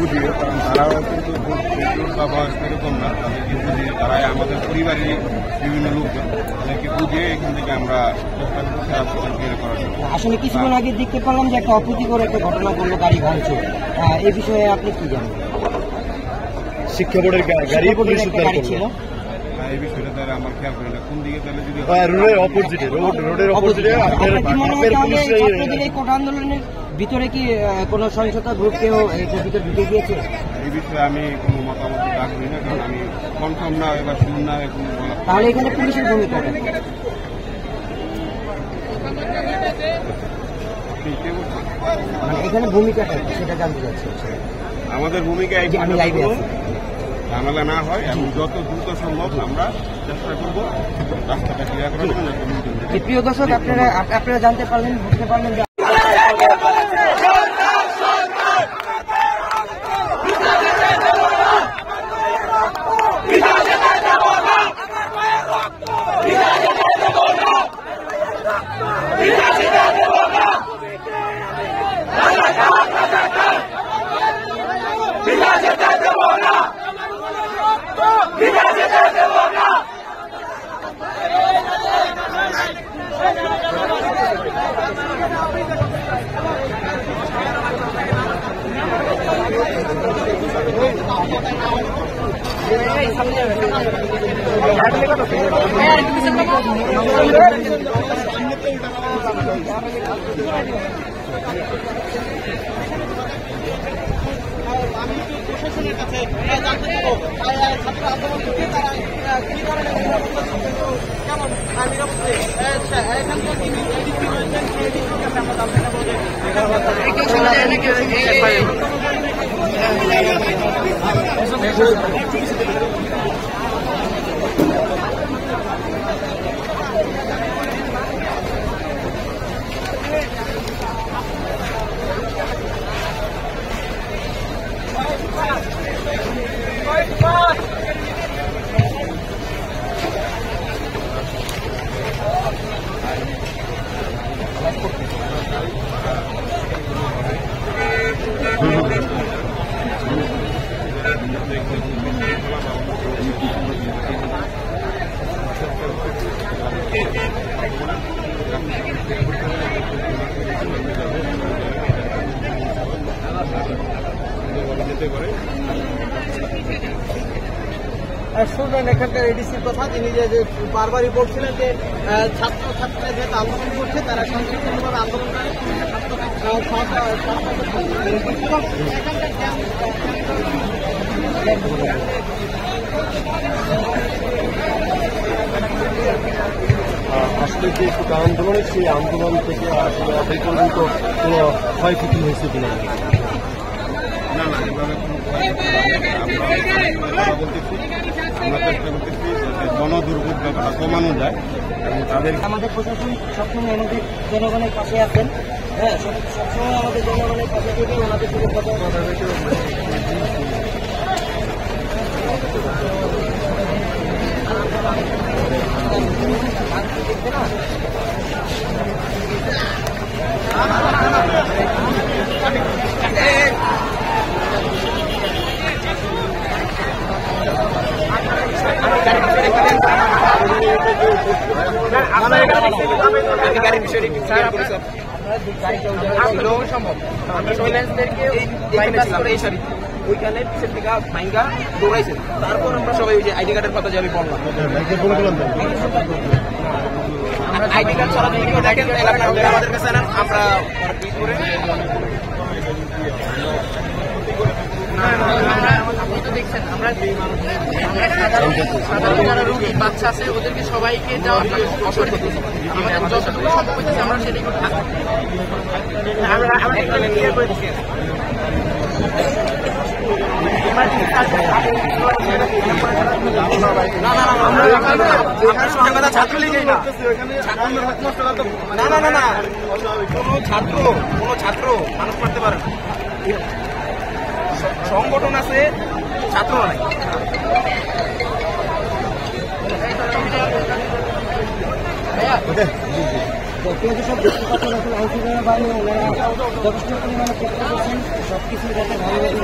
বুঝিয়ে, কারণ তারাও কিন্তু বা বয়স্ক এরকম না, তাদেরকে বুঝিয়ে তারাই আমাদের পরিবারেরই বিভিন্ন লোকজন, তাদেরকে বুঝিয়ে এখান থেকে আমরা চেষ্টা করছি খারাপ বের করার জন্য। আসলে কিছুক্ষণ আগে দেখতে পেলাম যে একটা অপ্রীতিকর একটা ঘটনা ঘটলো, গাড়ি ভাঙচুর। এই বিষয়ে আপনি কি জানেন? শিক্ষা বোর্ডের গাড়ি ছিল, এই বিষয়টা তারা আমার খেয়াল করে না, কোন দিকে তাহলে যদি রোডের অপোজিটে কোটা আন্দোলনের ভিতরে কি কোনো সহিংসতা গ্রুপ কেউ ভিতরে ঢুকে গিয়েছে? এই বিষয়ে আমি কোনো মতামত রাখবি না, কারণ আমি কনফার্ম না এবার শুন না এখন বলা। তাহলে এখানে পুলিশের ভূমিকা এখানে ভূমিকাটা সেটা জানতে চাচ্ছি। আমাদের ভূমিকা এই আমি লাইভে আছি, ঝামেলা না হয় এবং যত দ্রুত সম্ভব আমরা চেষ্টা করব রাস্তাটা ক্লিয়ার করার জন্য। প্রিয় দর্শক, আপনারা জানতে পারলেন, বুঝতে পারলেন যে প্রশাসনের কাছে জানতে চাবো ছাত্র আন্দোলন থেকে তারা কি ধরনের কেমন নিরাপত্তা এখানকার যিনি এডিসি রয়েছেন সেই এডিসির কাছে আমরা জানতে চাবো যে শুনলেন এখানকার এডিসির কথা, তিনি যে বারবারই বলছিলেন যে ছাত্রছাত্রীরা যেহেতু আন্দোলন করছে তারা শান্তিপূর্ণভাবে আন্দোলন করে। আসলে যে আন্দোলনের সেই আন্দোলন থেকে আসলে এখন পর্যন্ত কোনো ক্ষয়ক্ষতি হয়েছে কিনা? না না, এভাবে কোনো আমরা বলতেছি, আমরা চেষ্টা করতেছি যাতে জনদুর্ভোগ ব্যাপারটা কমানো যায় এবং তাদের আমাদের প্রশাসন সবসময় আমাদের জনগণের পাশে আছেন। হ্যাঁ, সবসময় আমাদের জনগণের পাশে থেকে ওনাদের সাথে কথা ওইখানে পিছের থেকে ভাইঙ্গা দৌড়াইছেন, তারপর আমরা সবাই ওই যে আইডি কার্ডের কথা যে আমি বললাম, আইডি কার্ড ছাড়া যদি কেউ দেখেন আমাদের কাছে নেন, আমরা দেখছেন আমরা সাধারণ যারা রোগী বাচ্চা আছে ওদেরকে সবাইকে দেওয়া অসুবিধা আমাদের যতটুকু সম্ভব হইতেছে আমরা সেটাই করতে ছাত্রলীগই না, না না না, কোনো ছাত্র মানুষ করতে পারে না, সংগঠন আছে, ছাত্র নাই। প্রিয় দর্শক দেখতে পাচ্ছেন এখন আইনশৃঙ্খলা বাহিনী ওনারা যথেষ্ট পরিমাণে চেষ্টা করছেন সব কিছু যাতে ভালোভাবে